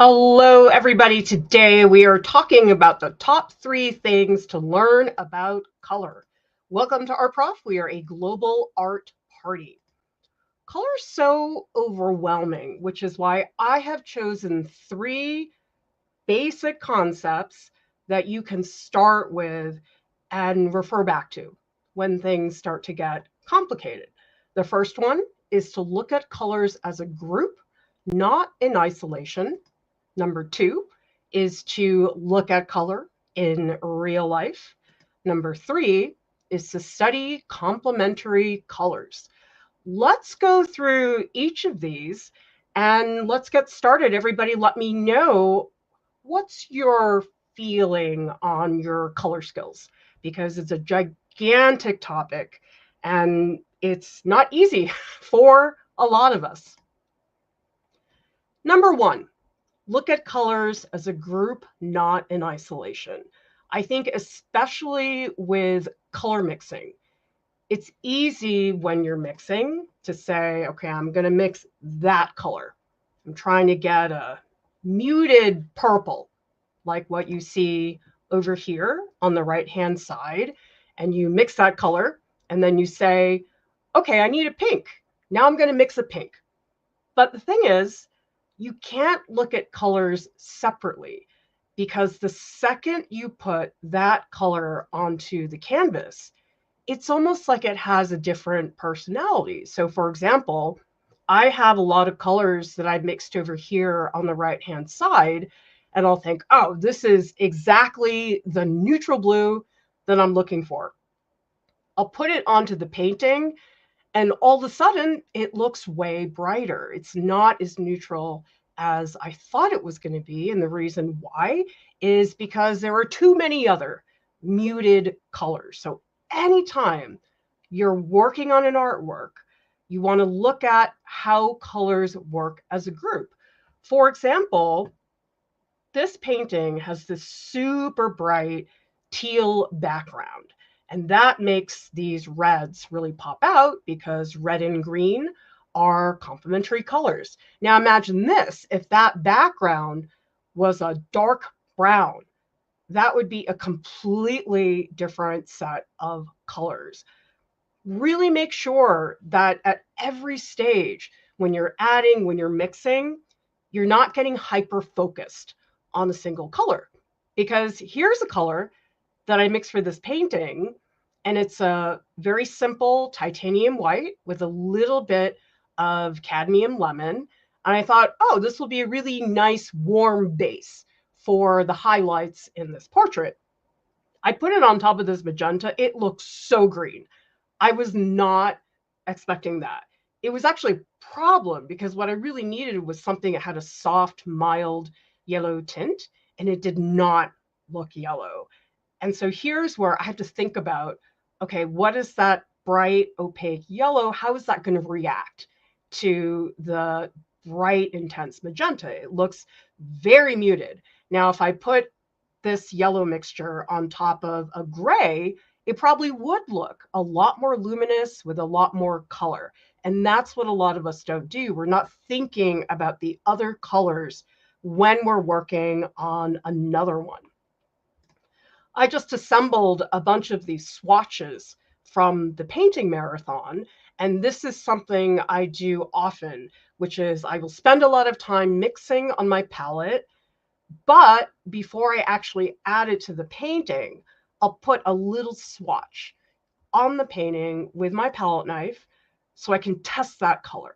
Hello, everybody. Today we are talking about the top 3 things to learn about color. Welcome to Art Prof. We are a global art party. Color is so overwhelming, which is why I have chosen 3 basic concepts that you can start with and refer back to when things start to get complicated. The first one is to look at colors as a group, not in isolation. Number 2 is to look at color in real life. Number 3 is to study complementary colors. Let's go through each of these and let's get started. Everybody, let me know what's your feeling on your color skills, because it's a gigantic topic and it's not easy for a lot of us. Number 1. Look at colors as a group, not in isolation. I think especially with color mixing, it's easy when you're mixing to say, okay, I'm going to mix that color. I'm trying to get a muted purple, like what you see over here on the right-hand side. And you mix that color, and then you say, okay, I need a pink. Now I'm going to mix a pink. But the thing is, you can't look at colors separately, because the second you put that color onto the canvas, it's almost like it has a different personality. So for example, I have a lot of colors that I've mixed over here on the right-hand side, and I'll think, oh, this is exactly the neutral blue that I'm looking for. I'll put it onto the painting, and all of a sudden, it looks way brighter. It's not as neutral as I thought it was going to be. And the reason why is because there are too many other muted colors. So anytime you're working on an artwork, you want to look at how colors work as a group. For example, this painting has this super bright teal background. And that makes these reds really pop out, because red and green are complementary colors. Now imagine this: if that background was a dark brown, that would be a completely different set of colors. Really make sure that at every stage, when you're adding, when you're mixing, you're not getting hyper-focused on a single color. Because here's a color that I mixed for this painting, and it's a very simple titanium white with a little bit of cadmium lemon. And I thought, oh, this will be a really nice warm base for the highlights in this portrait. I put it on top of this magenta. It looks so green. I was not expecting that. It was actually a problem, because what I really needed was something that had a soft, mild yellow tint, and it did not look yellow. And so here's where I have to think about, okay, what is that bright, opaque yellow? How is that going to react to the bright, intense magenta? It looks very muted. Now, if I put this yellow mixture on top of a gray, it probably would look a lot more luminous with a lot more color. And that's what a lot of us don't do. We're not thinking about the other colors when we're working on another one. I just assembled a bunch of these swatches from the painting marathon, and this is something I do often, which is I will spend a lot of time mixing on my palette, but before I actually add it to the painting, I'll put a little swatch on the painting with my palette knife so I can test that color.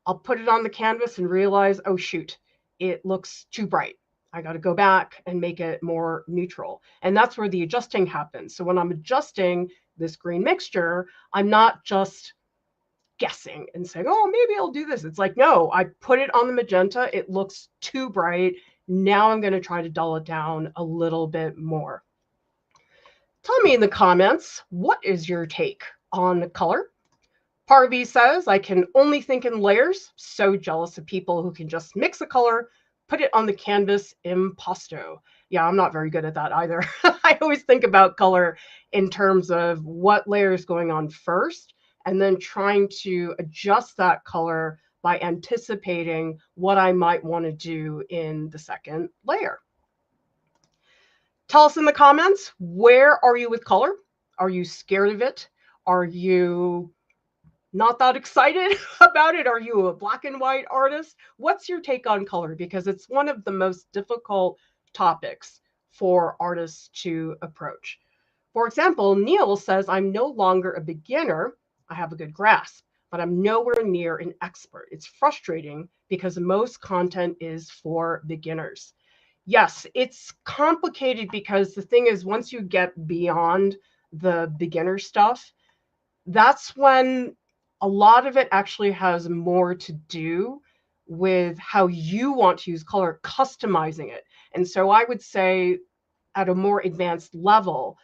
I'll put it on the canvas and realize, oh shoot, it looks too bright. I got to go back and make it more neutral. And that's where the adjusting happens. So when I'm adjusting this green mixture, I'm not just guessing and saying, oh, maybe I'll do this. It's like, no, I put it on the magenta. It looks too bright. Now I'm going to try to dull it down a little bit more. Tell me in the comments, what is your take on color? Parvy says, I can only think in layers. So jealous of people who can just mix a color, put it on the canvas, impasto. Yeah, I'm not very good at that either. I always think about color in terms of what layer is going on first, and then trying to adjust that color by anticipating what I might want to do in the second layer. Tell us in the comments, where are you with color? Are you scared of it? Are you not that excited about it? Are you a black and white artist? What's your take on color? Because it's one of the most difficult topics for artists to approach. For example, Neil says, I'm no longer a beginner. I have a good grasp, but I'm nowhere near an expert. It's frustrating because most content is for beginners. Yes, it's complicated because the thing is, once you get beyond the beginner stuff, that's when a lot of it actually has more to do with how you want to use color, customizing it. And so I would say at a more advanced level,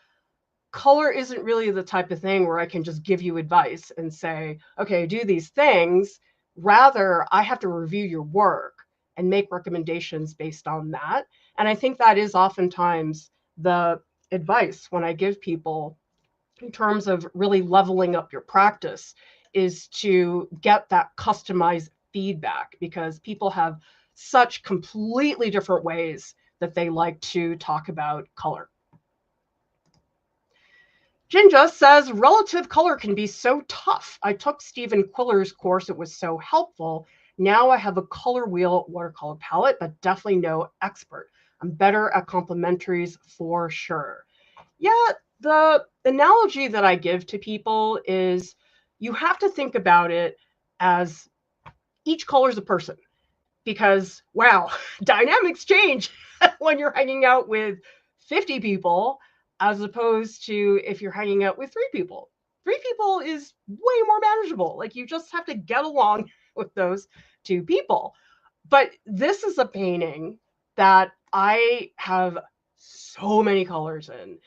color isn't really the type of thing where I can just give you advice and say, okay, do these things. Rather, I have to review your work and make recommendations based on that. And I think that is oftentimes the advice when I give people in terms of really leveling up your practice, is to get that customized feedback, because people have such completely different ways that they like to talk about color. Jinja says, relative color can be so tough. I took Stephen Quiller's course. It was so helpful. Now I have a color wheel watercolor palette, but definitely no expert. I'm better at complementaries for sure. Yeah, the analogy that I give to people is you have to think about it as each color is a person, because, wow, dynamics change when you're hanging out with 50 people as opposed to if you're hanging out with 3 people. 3 people is way more manageable. Like, you just have to get along with those 2 people. But this is a painting that I have so many colors in.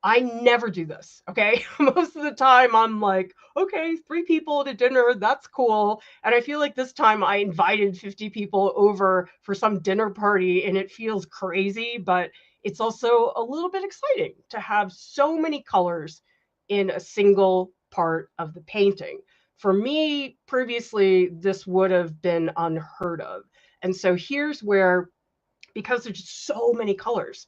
I never do this, okay? Most of the time I'm like, okay, 3 people at a dinner, that's cool. And I feel like this time I invited 50 people over for some dinner party and it feels crazy, but it's also a little bit exciting to have so many colors in a single part of the painting. For me, previously, this would have been unheard of. And so here's where, because there's just so many colors,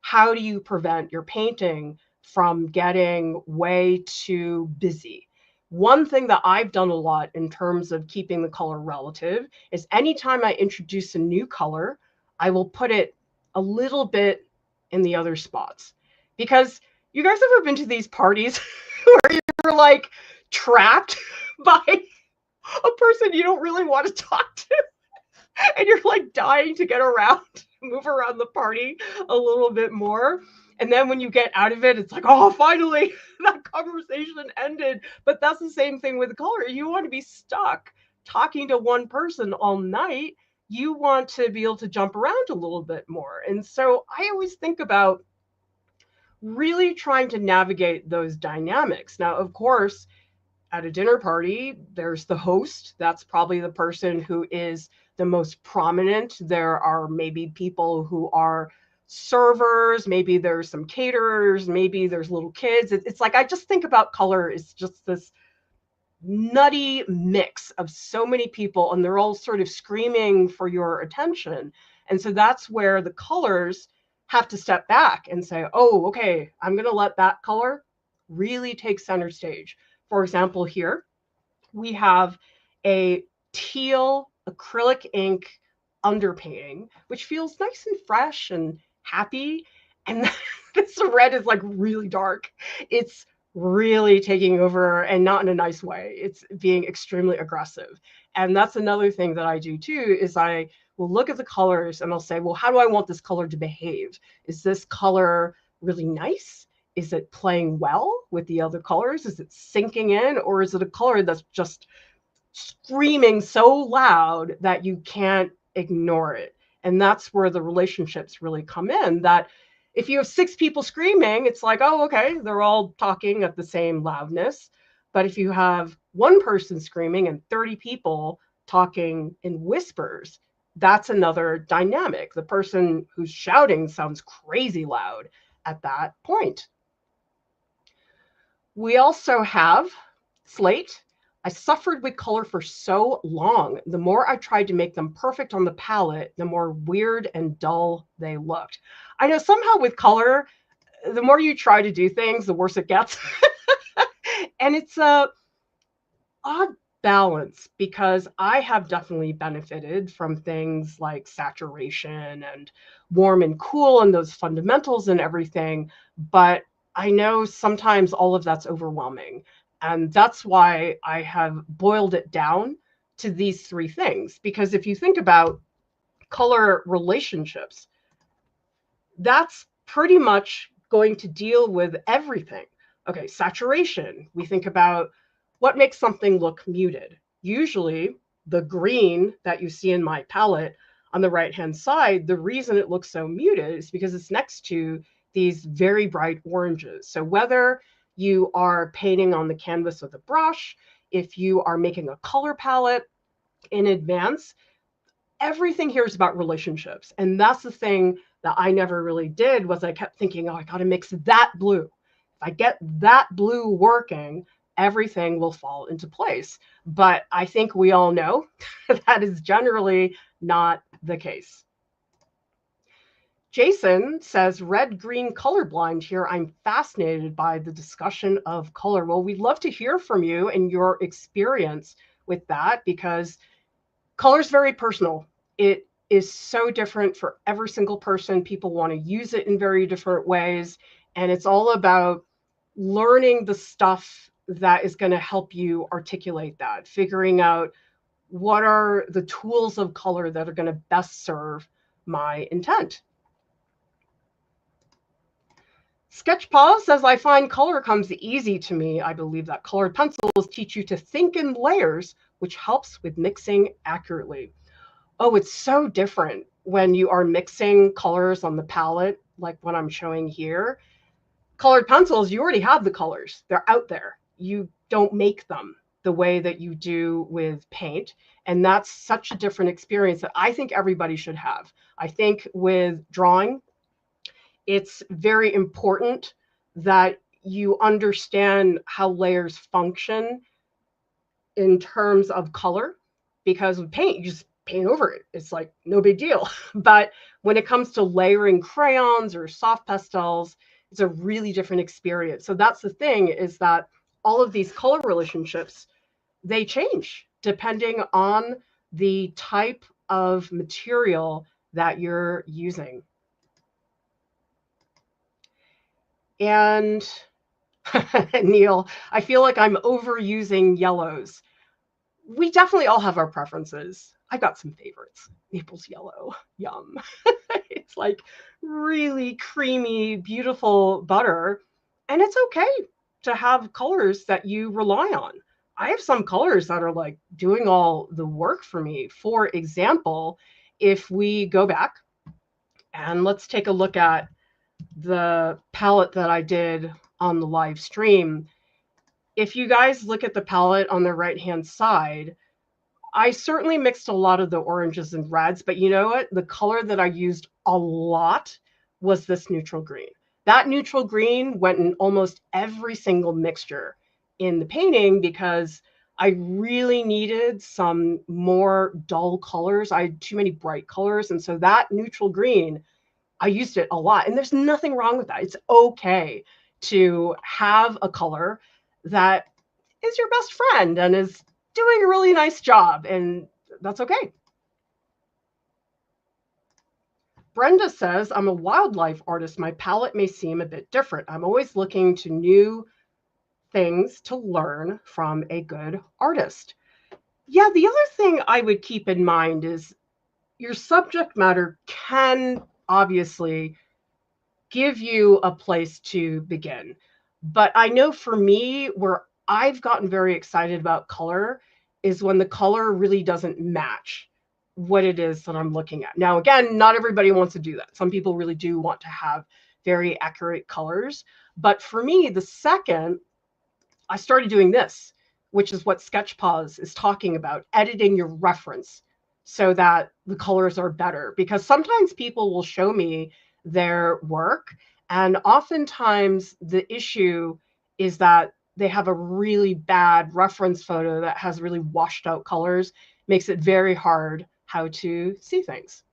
how do you prevent your painting from getting way too busy? One thing that I've done a lot in terms of keeping the color relative is anytime I introduce a new color, I will put it a little bit in the other spots. Because you guys ever been to these parties where you're like trapped by a person you don't really want to talk to? And you're like dying to get around, move around the party a little bit more. And then when you get out of it, it's like, oh, finally, that conversation ended. But that's the same thing with color. You want to be stuck talking to one person all night. You want to be able to jump around a little bit more. And so I always think about really trying to navigate those dynamics. Now, of course, at a dinner party, there's the host. That's probably the person who is the most prominent. There are maybe people who are servers, maybe there's some caterers, maybe there's little kids. It's like, I just think about color as just this nutty mix of so many people, and they're all sort of screaming for your attention. And so that's where the colors have to step back and say, oh, okay, I'm going to let that color really take center stage. For example, here we have a teal acrylic ink underpainting, which feels nice and fresh and happy. And this red is like really dark. It's really taking over, and not in a nice way. It's being extremely aggressive. And that's another thing that I do too, is I will look at the colors and I'll say, well, how do I want this color to behave? Is this color really nice? Is it playing well with the other colors? Is it sinking in? Or is it a color that's just screaming so loud that you can't ignore it? And that's where the relationships really come in, that if you have 6 people screaming, it's like, oh, okay, they're all talking at the same loudness. But if you have 1 person screaming and 30 people talking in whispers, that's another dynamic. The person who's shouting sounds crazy loud at that point. We also have slate. I suffered with color for so long. The more I tried to make them perfect on the palette, the more weird and dull they looked. I know somehow with color, the more you try to do things, the worse it gets. And it's a odd balance because I have definitely benefited from things like saturation and warm and cool and those fundamentals and everything. But I know sometimes all of that's overwhelming. And that's why I have boiled it down to these three things. Because if you think about color relationships, that's pretty much going to deal with everything. Okay, saturation. We think about what makes something look muted. Usually the green that you see in my palette on the right-hand side, the reason it looks so muted is because it's next to these very bright oranges. So whether you are painting on the canvas with a brush, if you are making a color palette in advance, everything here is about relationships. And that's the thing that I never really did, was I kept thinking, oh, I got to mix that blue. If I get that blue working, everything will fall into place. But I think we all know that is generally not the case. Jason says, red-green colorblind here. I'm fascinated by the discussion of color. Well, we'd love to hear from you and your experience with that, because color is very personal. It is so different for every single person. People want to use it in very different ways. And it's all about learning the stuff that is going to help you articulate that, figuring out what are the tools of color that are going to best serve my intent. Sketchpaw says, I find color comes easy to me. I believe that colored pencils teach you to think in layers, which helps with mixing accurately. Oh, it's so different when you are mixing colors on the palette, like what I'm showing here. Colored pencils, you already have the colors. They're out there. You don't make them the way that you do with paint. And that's such a different experience that I think everybody should have. I think with drawing, it's very important that you understand how layers function in terms of color, because with paint, you just paint over it. It's like no big deal. But when it comes to layering crayons or soft pastels, it's a really different experience. So that's the thing, is that all of these color relationships, they change depending on the type of material that you're using. And Neil, I feel like I'm overusing yellows. We definitely all have our preferences. I've got some favorites. Naples yellow, yum. It's like really creamy, beautiful butter. And it's okay to have colors that you rely on. I have some colors that are like doing all the work for me. For example, if we go back and let's take a look at the palette that I did on the live stream. If you guys look at the palette on the right-hand side, I certainly mixed a lot of the oranges and reds, but you know what? The color that I used a lot was this neutral green. That neutral green went in almost every single mixture in the painting because I really needed some more dull colors. I had too many bright colors. And so that neutral green, I used it a lot. And there's nothing wrong with that. It's okay to have a color that is your best friend and is doing a really nice job. And that's okay. Brenda says, I'm a wildlife artist. My palette may seem a bit different. I'm always looking to new things to learn from a good artist. Yeah, the other thing I would keep in mind is your subject matter can obviously give you a place to begin. But I know for me, where I've gotten very excited about color is when the color really doesn't match what it is that I'm looking at. Now, again, not everybody wants to do that. Some people really do want to have very accurate colors. But for me, the second I started doing this, which is what Sketchpaws is talking about, editing your reference so that the colors are better. Because sometimes people will show me their work, and oftentimes the issue is that they have a really bad reference photo that has really washed out colors, makes it very hard how to see things.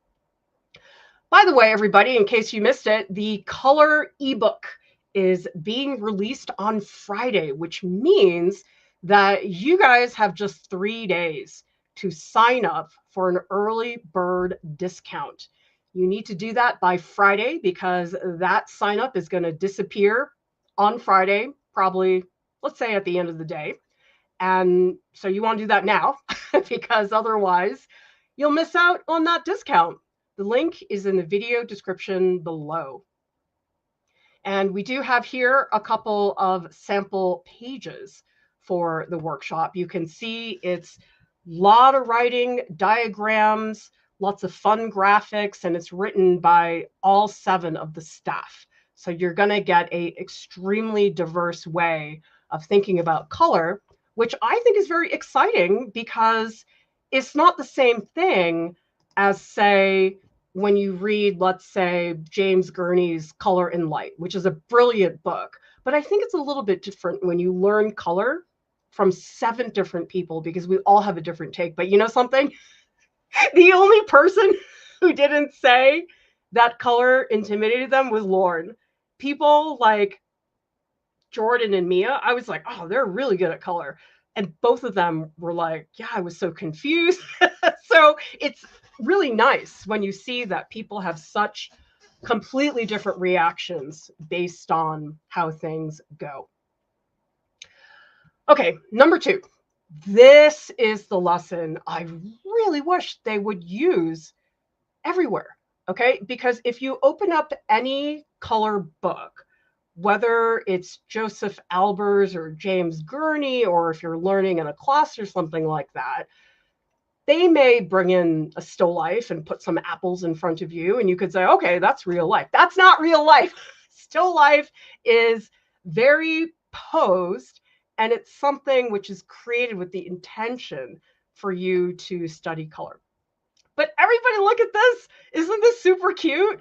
By the way, everybody, in case you missed it, the color ebook is being released on Friday, which means that you guys have just 3 days to sign up for an early bird discount. You need to do that by Friday because that sign up is going to disappear on Friday, probably, let's say, at the end of the day. And so you want to do that now because otherwise you'll miss out on that discount. The link is in the video description below. And we do have here a couple of sample pages for the workshop. You can see it's a lot of writing, diagrams, lots of fun graphics, and it's written by all 7 of the staff. So you're going to get an extremely diverse way of thinking about color, which I think is very exciting because it's not the same thing as, say, when you read, let's say, James Gurney's Color and Light, which is a brilliant book. But I think it's a little bit different when you learn color from 7 different people because we all have a different take. But you know something? The only person who didn't say that color intimidated them was Lauren. People like Jordan and Mia, I was like, oh, they're really good at color. And both of them were like, yeah, I was so confused. So it's really nice when you see that people have such completely different reactions based on how things go. Okay, number 2. This is the lesson I really wish they would use everywhere, okay? Because if you open up any color book, whether it's Joseph Albers or James Gurney, or if you're learning in a class or something like that, they may bring in a still life and put some apples in front of you, and you could say, okay, that's real life. That's not real life. Still life is very posed, and it's something which is created with the intention for you to study color. But everybody, look at this. Isn't this super cute?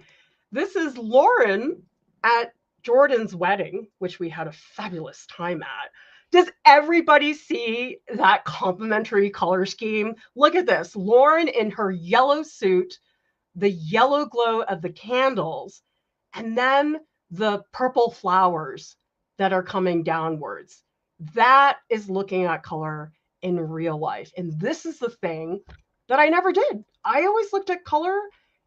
This is Lauren at Jordan's wedding, which we had a fabulous time at. Does everybody see that complementary color scheme? Look at this. Lauren in her yellow suit, the yellow glow of the candles, and then the purple flowers that are coming downwards. That is looking at color in real life. And this is the thing that I never did. I always looked at color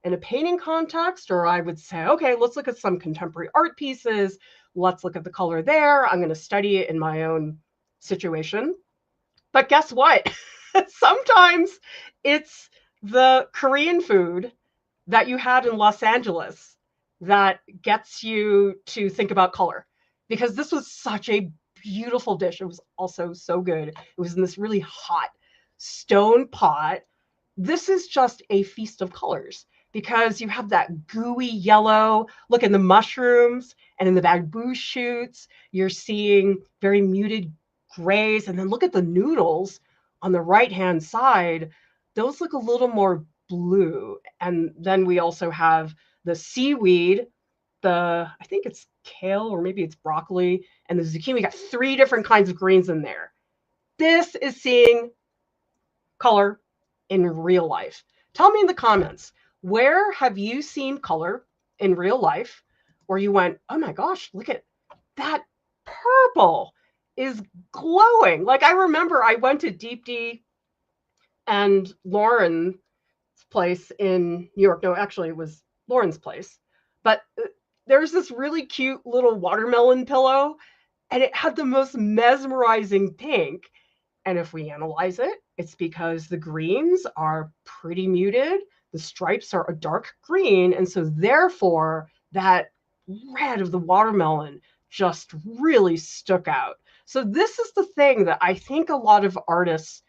in a painting context, or I would say, okay, let's look at some contemporary art pieces. Let's look at the color there. I'm going to study it in my own situation. But guess what? Sometimes it's the Korean food that you had in Los Angeles that gets you to think about color. Because this was such a beautiful dish. It was also so good. It was in this really hot stone pot. This is just a feast of colors because you have that gooey yellow. Look at the mushrooms and in the bamboo shoots, you're seeing very muted grays. And then look at the noodles on the right-hand side. Those look a little more blue. And then we also have the seaweed, I think it's kale or maybe it's broccoli, and the zucchini. We got 3 different kinds of greens in there. This is seeing color in real life. Tell me in the comments, where have you seen color in real life where you went, oh my gosh, look at that purple is glowing. Like I remember I went to Deep D and Lauren's place in New York. No, actually it was Lauren's place. But there's this really cute little watermelon pillow and it had the most mesmerizing pink. And if we analyze it, it's because the greens are pretty muted. The stripes are a dark green. And so therefore, that red of the watermelon just really stuck out. So this is the thing that I think a lot of artists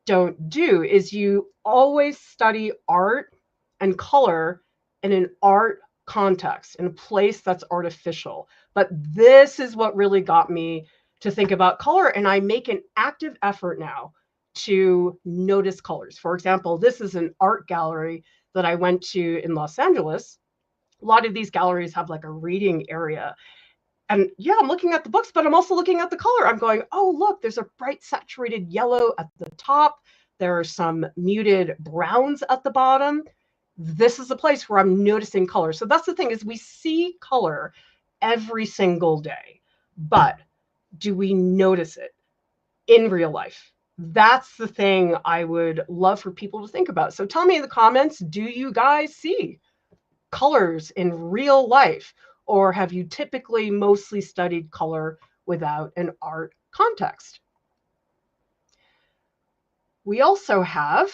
don't do, is you always study art and color in an art context, in a place that's artificial. But this is what really got me to think about color. And I make an active effort now to notice colors. For example, this is an art gallery that I went to in Los Angeles. A lot of these galleries have like a reading area. And yeah, I'm looking at the books, but I'm also looking at the color. I'm going, oh, look, there's a bright saturated yellow at the top. There are some muted browns at the bottom. This is a place where I'm noticing color. So that's the thing, is we see color every single day, but do we notice it in real life? That's the thing I would love for people to think about. So tell me in the comments, do you guys see colors in real life? Or have you typically mostly studied color without an art context? We also have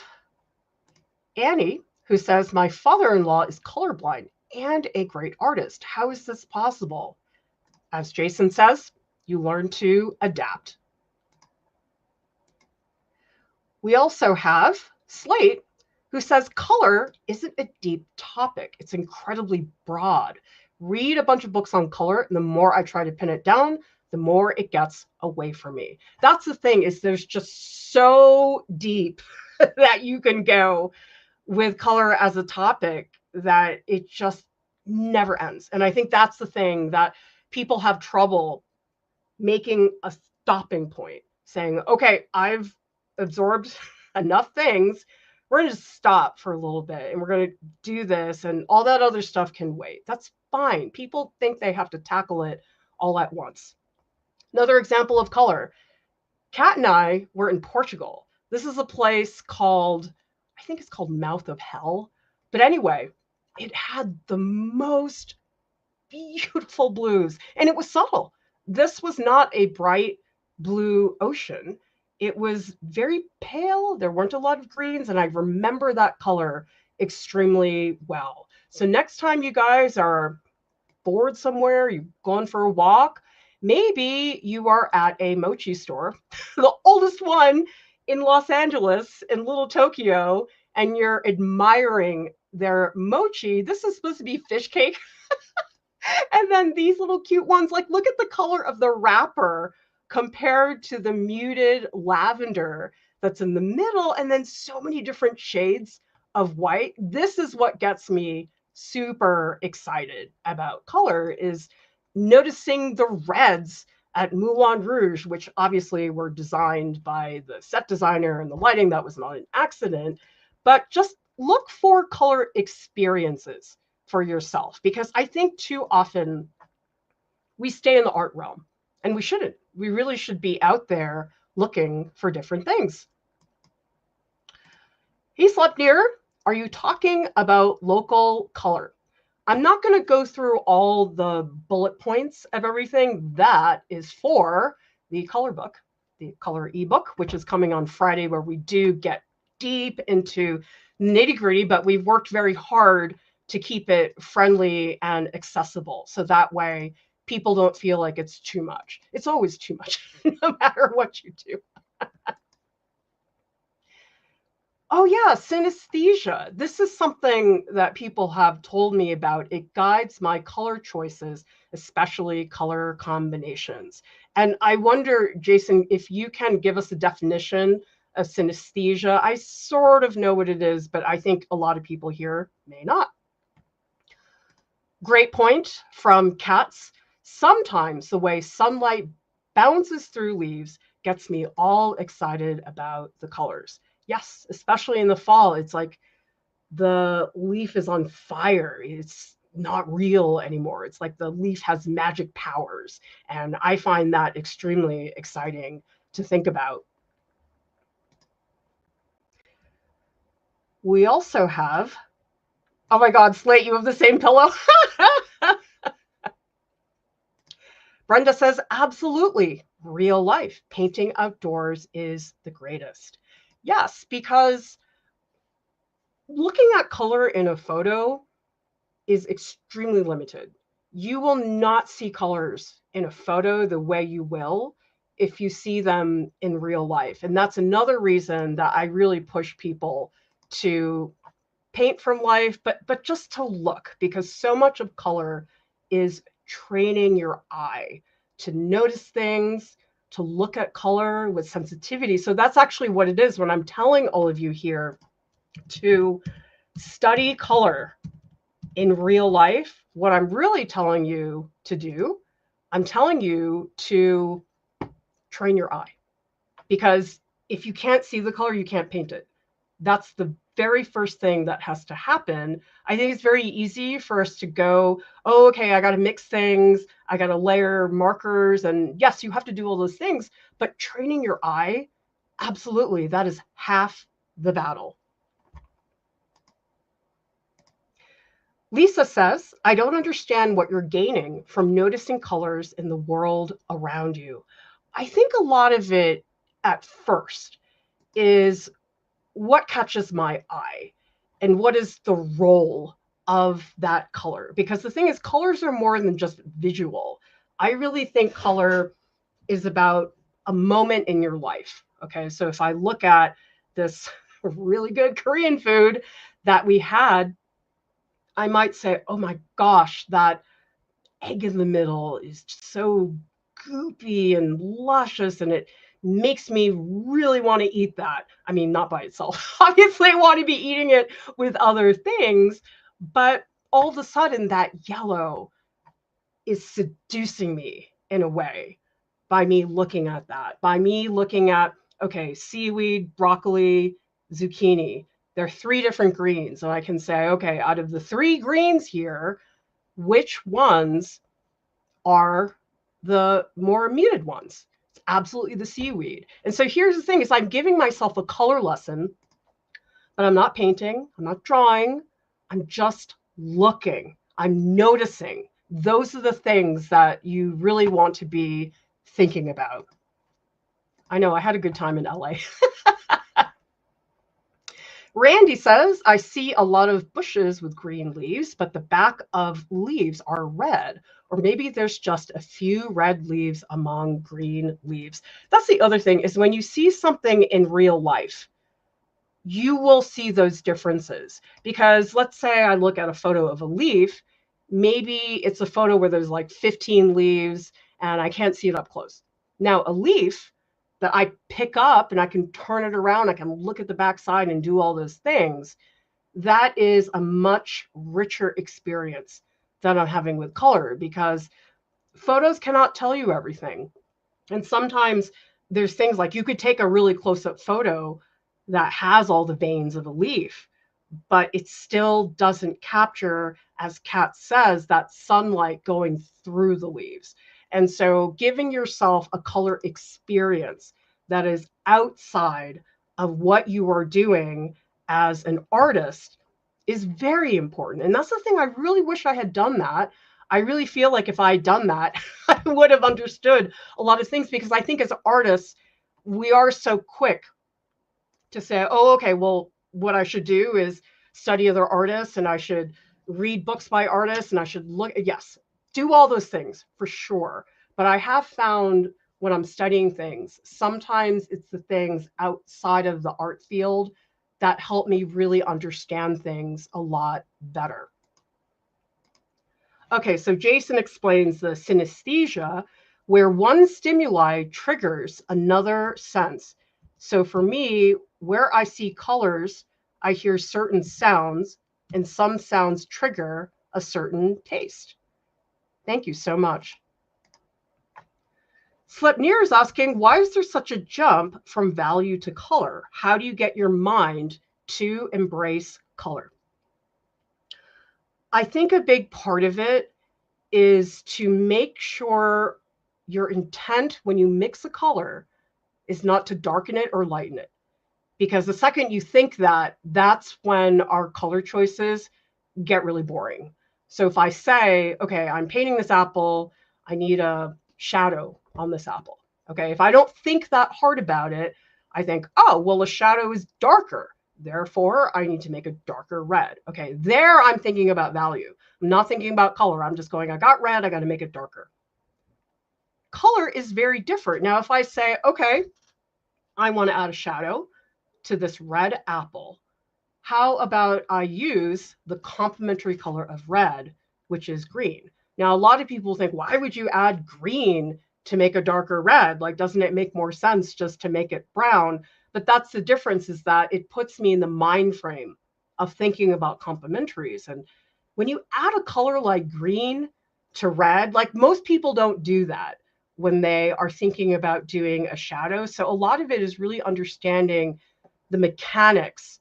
Annie, who says, my father-in-law is colorblind and a great artist. How is this possible? As Jason says, you learn to adapt. We also have Slate, who says color isn't a deep topic. It's incredibly broad. Read a bunch of books on color, and the more I try to pin it down, the more it gets away from me. That's the thing, is there's just so deep that you can go with color as a topic that it just never ends. And I think that's the thing that people have trouble making a stopping point, saying, okay, I've absorbed enough things. We're going to stop for a little bit and we're going to do this, and all that other stuff can wait. That's fine. People think they have to tackle it all at once. Another example of color. Kat and I were in Portugal. This is a place called, I think it's called Mouth of Hell. But anyway, it had the most beautiful blues, and it was subtle. This was not a bright blue ocean. It was very pale. There weren't a lot of greens, and I remember that color extremely well. So next time you guys are bored somewhere, you've gone for a walk, maybe you are at a mochi store, the oldest one in Los Angeles, in Little Tokyo, and you're admiring their mochi. This is supposed to be fish cake. And then these little cute ones, like, look at the color of the wrapper compared to the muted lavender that's in the middle, and then so many different shades of white. This is what gets me super excited about color, is noticing the reds at Moulin Rouge, which obviously were designed by the set designer and the lighting. That was not an accident. But just look for color experiences for yourself, because I think too often we stay in the art realm, and we shouldn't. We really should be out there looking for different things. Hey, Slepnir, are you talking about local color? I'm not going to go through all the bullet points of everything. That is for the color book, the color ebook, which is coming on Friday, where we do get deep into nitty-gritty, but we've worked very hard to keep it friendly and accessible. So that way people don't feel like it's too much. It's always too much, no matter what you do. Oh yeah, synesthesia. This is something that people have told me about. It guides my color choices, especially color combinations. And I wonder, Jason, if you can give us a definition of synesthesia. I sort of know what it is, but I think a lot of people here may not. Great point from Katz. Sometimes the way sunlight bounces through leaves gets me all excited about the colors. Yes, especially in the fall. It's like the leaf is on fire. It's not real anymore. It's like the leaf has magic powers. And I find that extremely exciting to think about. We also have, oh my God, Slate, you have the same pillow? Brenda says, absolutely, real life. Painting outdoors is the greatest. Yes, because looking at color in a photo is extremely limited. You will not see colors in a photo the way you will if you see them in real life. And that's another reason that I really push people to paint from life, but just to look, because so much of color is training your eye to notice things, to look at color with sensitivity. So that's actually what it is when I'm telling all of you here to study color in real life. What I'm really telling you to do, I'm telling you to train your eye, because if you can't see the color, you can't paint it. That's the very first thing that has to happen. I think it's very easy for us to go, oh, okay, I got to mix things, I got to layer markers, and yes, you have to do all those things, but training your eye, absolutely, that is half the battle. Lisa says, I don't understand what you're gaining from noticing colors in the world around you. I think a lot of it at first is what catches my eye and what is the role of that color. Because the thing is, colors are more than just visual. I really think color is about a moment in your life. Okay, so if I look at this really good Korean food that we had, I might say, oh my gosh, that egg in the middle is so goopy and luscious, and it makes me really want to eat that. I mean, not by itself. Obviously, I want to be eating it with other things, but all of a sudden that yellow is seducing me in a way by me looking at that, by me looking at, okay, seaweed, broccoli, zucchini. There are 3 different greens. And I can say, okay, out of the 3 greens here, which ones are the more muted ones? It's absolutely the seaweed. And so here's the thing, is I'm giving myself a color lesson, but I'm not painting, I'm not drawing, I'm just looking, I'm noticing. Those are the things that you really want to be thinking about. I know, I had a good time in LA. Randy says, I see a lot of bushes with green leaves, but the back of leaves are red. Or maybe there's just a few red leaves among green leaves. That's the other thing, is when you see something in real life, you will see those differences. Because let's say I look at a photo of a leaf, maybe it's a photo where there's like 15 leaves and I can't see it up close. Now, a leaf that I pick up and I can turn it around, I can look at the backside and do all those things, that is a much richer experience than I'm having with color, because photos cannot tell you everything. And sometimes there's things like, you could take a really close-up photo that has all the veins of a leaf, but it still doesn't capture, as Kat says, that sunlight going through the leaves. And so giving yourself a color experience that is outside of what you are doing as an artist is very important. And that's the thing, I really wish I had done that. I really feel like if I had done that, I would have understood a lot of things, because I think as artists, we are so quick to say, oh, okay, well, what I should do is study other artists, and I should read books by artists, and I should look, yes, do all those things for sure. But I have found when I'm studying things, sometimes it's the things outside of the art field that help me really understand things a lot better. Okay, so Jason explains the synesthesia, where one stimuli triggers another sense. So for me, where I see colors, I hear certain sounds, and some sounds trigger a certain taste. Thank you so much. Slepnir is asking, why is there such a jump from value to color? How do you get your mind to embrace color? I think a big part of it is to make sure your intent when you mix a color is not to darken it or lighten it. Because the second you think that, that's when our color choices get really boring. So if I say, okay, I'm painting this apple, I need a shadow on this apple. Okay, if I don't think that hard about it, I think, oh, well, the shadow is darker. Therefore, I need to make a darker red. Okay, there I'm thinking about value. I'm not thinking about color. I'm just going, I got red, I got to make it darker. Color is very different. Now, if I say, okay, I want to add a shadow to this red apple, how about I use the complementary color of red, which is green? Now, a lot of people think, why would you add green to make a darker red? Like, doesn't it make more sense just to make it brown? But that's the difference, is that it puts me in the mind frame of thinking about complementaries. And when you add a color like green to red. Like most people don't do that when they are thinking about doing a shadow. So a lot of it is really understanding the mechanics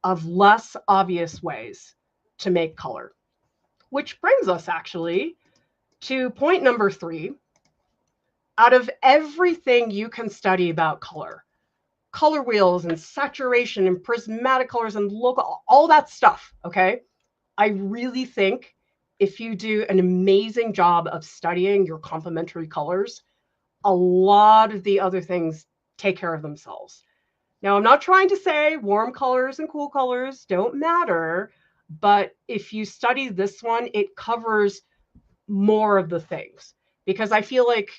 of less obvious ways to make color, which brings us actually to point number 3. Out of everything you can study about color wheels and saturation and prismatic colors and local, all that stuff, okay? I really think if you do an amazing job of studying your complementary colors, a lot of the other things take care of themselves. Now, I'm not trying to say warm colors and cool colors don't matter, but if you study this one, it covers more of the things. Because I feel like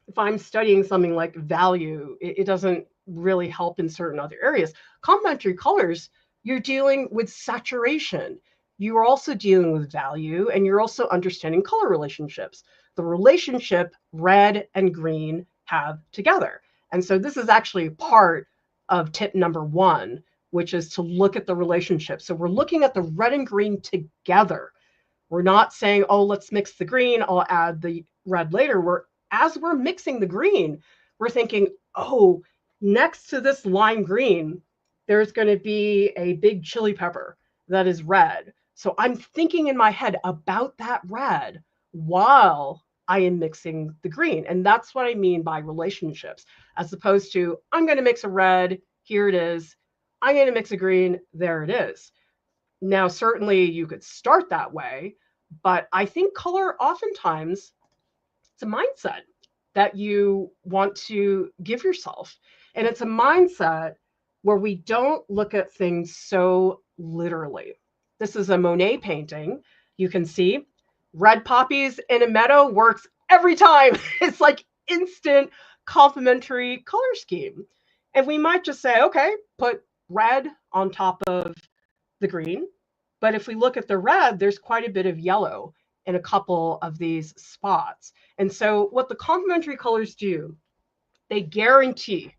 if I'm studying something like value, it doesn't really help in certain other areas. Complementary colors, you're dealing with saturation. You're also dealing with value, and you're also understanding color relationships. The relationship red and green have together. And so this is actually part of tip number 1, which is to look at the relationship. So we're looking at the red and green together. We're not saying, oh, let's mix the green, I'll add the red later. As we're mixing the green, we're thinking, oh, next to this lime green, there's going to be a big chili pepper that is red. So I'm thinking in my head about that red while I am mixing the green. And that's what I mean by relationships, as opposed to, I'm going to mix a red, here it is. I'm going to mix a green, there it is. Now, certainly you could start that way, but I think color oftentimes, it's a mindset that you want to give yourself. And it's a mindset where we don't look at things so literally. This is a Monet painting. You can see red poppies in a meadow works every time. It's like instant complementary color scheme. And we might just say, okay, put red on top of the green. But if we look at the red, there's quite a bit of yellow in a couple of these spots. And so what the complementary colors do, they guarantee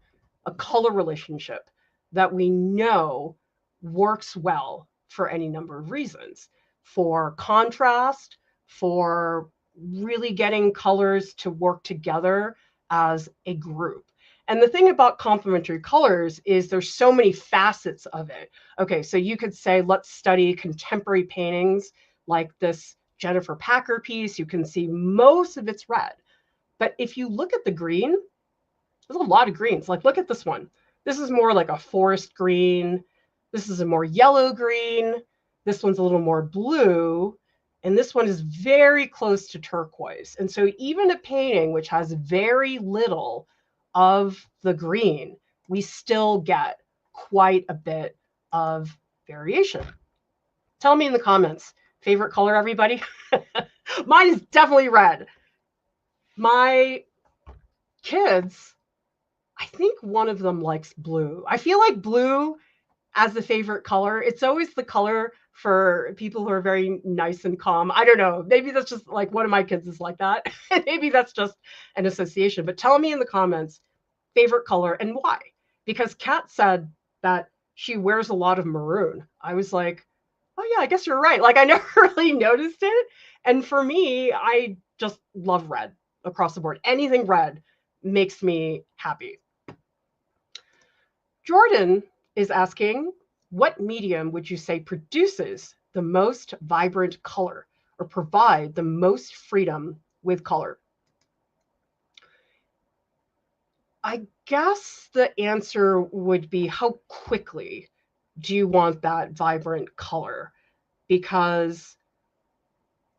a color relationship that we know works well for any number of reasons. For contrast, for really getting colors to work together as a group. And the thing about complementary colors is there's so many facets of it. Okay, so you could say, let's study contemporary paintings like this Jennifer Packer piece. You can see most of it's red. But if you look at the green, there's a lot of greens. Like, look at this one. This is more like a forest green. This is a more yellow green. This one's a little more blue. And this one is very close to turquoise. And so even a painting which has very little of the green, we still get quite a bit of variation. Tell me in the comments, favorite color, everybody? Mine is definitely red. My kids, I think one of them likes blue. I feel like blue as the favorite color, it's always the color for people who are very nice and calm. I don't know. Maybe that's just like one of my kids is like that. Maybe that's just an association. But tell me in the comments, favorite color and why? Because Kat said that she wears a lot of maroon. I was like, oh yeah, I guess you're right. Like I never really noticed it. And for me, I just love red across the board. Anything red makes me happy. Jordan is asking, what medium would you say produces the most vibrant color or provide the most freedom with color? I guess the answer would be, how quickly do you want that vibrant color? Because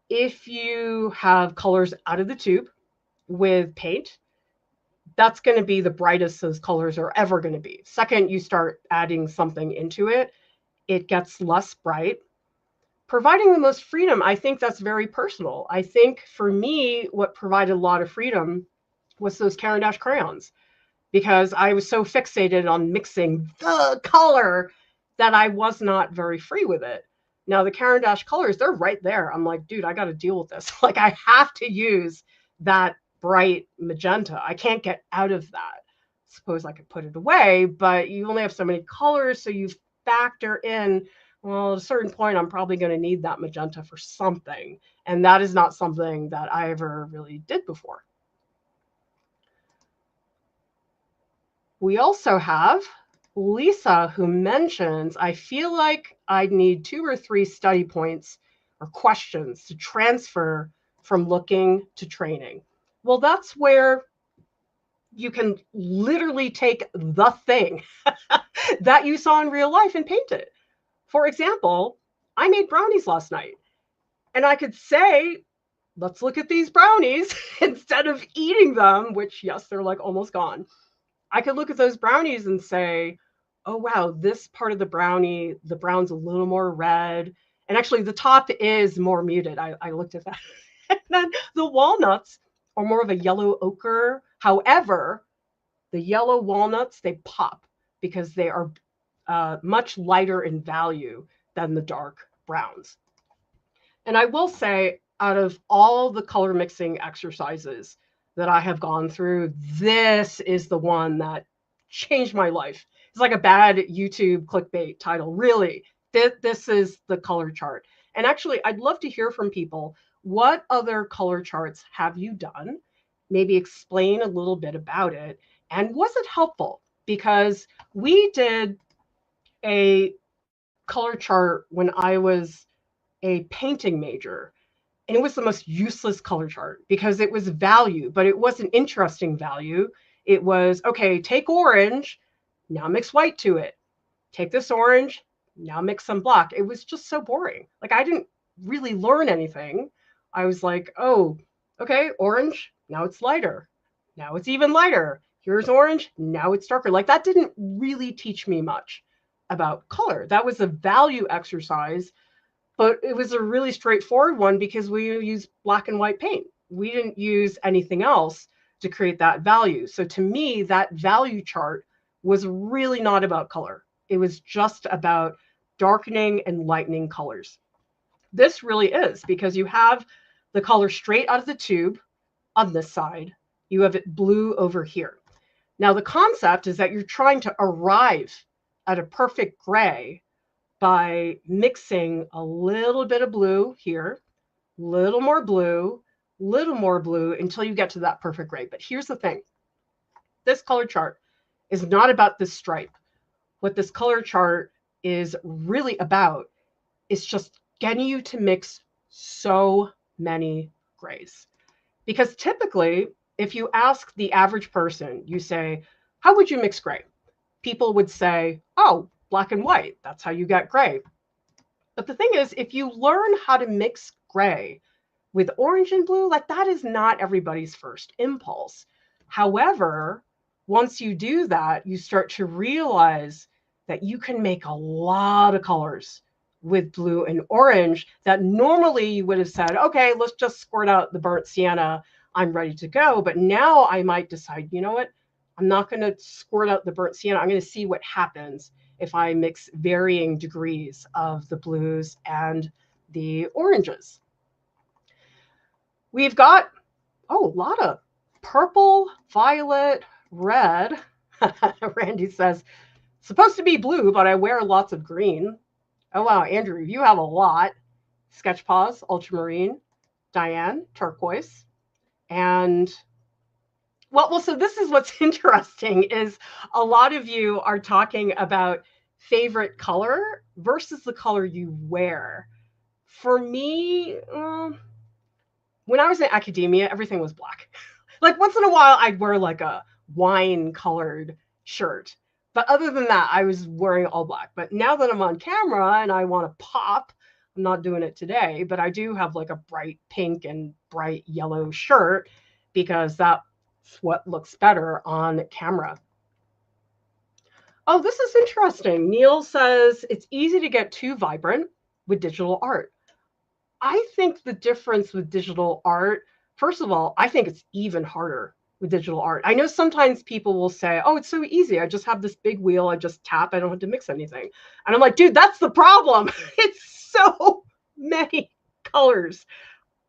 if you have colors out of the tube with paint, that's going to be the brightest those colors are ever going to be. Second, you start adding something into it, it gets less bright. Providing the most freedom, I think that's very personal. I think for me, what provided a lot of freedom was those Caran d'Ache crayons, because I was so fixated on mixing the color that I was not very free with it. Now the Caran d'Ache colors, they're right there. I'm like, dude, I got to deal with this. Like I have to use that bright magenta. I can't get out of that. Suppose I could put it away, but you only have so many colors, so you factor in well, at a certain point, I'm probably going to need that magenta for something. And that is not something that I ever really did before. We also have Lisa, who mentions, I feel like I'd need 2 or 3 study points or questions to transfer from looking to training. Well, that's where you can literally take the thing that you saw in real life and paint it. For example, I made brownies last night, and I could say, let's look at these brownies instead of eating them, which, yes, they're like almost gone. I could look at those brownies and say, oh, wow, this part of the brownie, the brown's a little more red. And actually, the top is more muted. I looked at that. And then the walnuts are more of a yellow ochre. However, the yellow walnuts, they pop because they are much lighter in value than the dark browns. And I will say, out of all the color mixing exercises that I have gone through, this is the one that changed my life. It's like a bad YouTube clickbait title. Really, this is the color chart. And actually, I'd love to hear from people. What other color charts have you done? Maybe explain a little bit about it. And was it helpful? Because we did a color chart when I was a painting major, and it was the most useless color chart because it was value, but it wasn't interesting value. It was, okay, take orange, now mix white to it. Take this orange, now mix some black. It was just so boring. Like, I didn't really learn anything. I was like, oh, okay, orange, now it's lighter. Now it's even lighter. Here's orange, now it's darker. Like, that didn't really teach me much about color. That was a value exercise, but it was a really straightforward one because we used black and white paint. We didn't use anything else to create that value. So to me, that value chart was really not about color. It was just about darkening and lightening colors. This really is, because you have the color straight out of the tube on this side. You have it blue over here. Now, the concept is that you're trying to arrive at a perfect gray by mixing a little bit of blue here, little more blue, until you get to that perfect gray. But here's the thing. This color chart is not about this stripe. What this color chart is really about is just getting you to mix so many grays. Because typically, if you ask the average person, you say, how would you mix gray? People would say, oh, black and white. That's how you get gray. But the thing is, if you learn how to mix gray with orange and blue, like, that is not everybody's first impulse. However, once you do that, you start to realize that you can make a lot of colors with blue and orange that normally you would have said, okay, let's just squirt out the burnt sienna. I'm ready to go. But now I might decide, you know what? I'm not going to squirt out the burnt sienna. I'm going to see what happens if I mix varying degrees of the blues and the oranges. We've got, a lot of purple, violet, red. Randy says, supposed to be blue, but I wear lots of green. Oh, wow, Andrew, you have a lot. Sketch Paws, ultramarine. Diane, turquoise. And, well, so this is what's interesting is a lot of you are talking about favorite color versus the color you wear. For me, when I was in academia, everything was black. Like, once in a while, I'd wear like a wine-colored shirt. But other than that, I was wearing all black. But now that I'm on camera and I want to pop, I'm not doing it today, but I do have like a bright pink and bright yellow shirt because that's what looks better on camera. Oh, this is interesting. Neil says it's easy to get too vibrant with digital art. I think the difference with digital art, first of all, I think it's even harder with digital art. I know sometimes people will say, oh, it's so easy. I just have this big wheel. I just tap. I don't have to mix anything. And I'm like, dude, that's the problem. It's so many colors.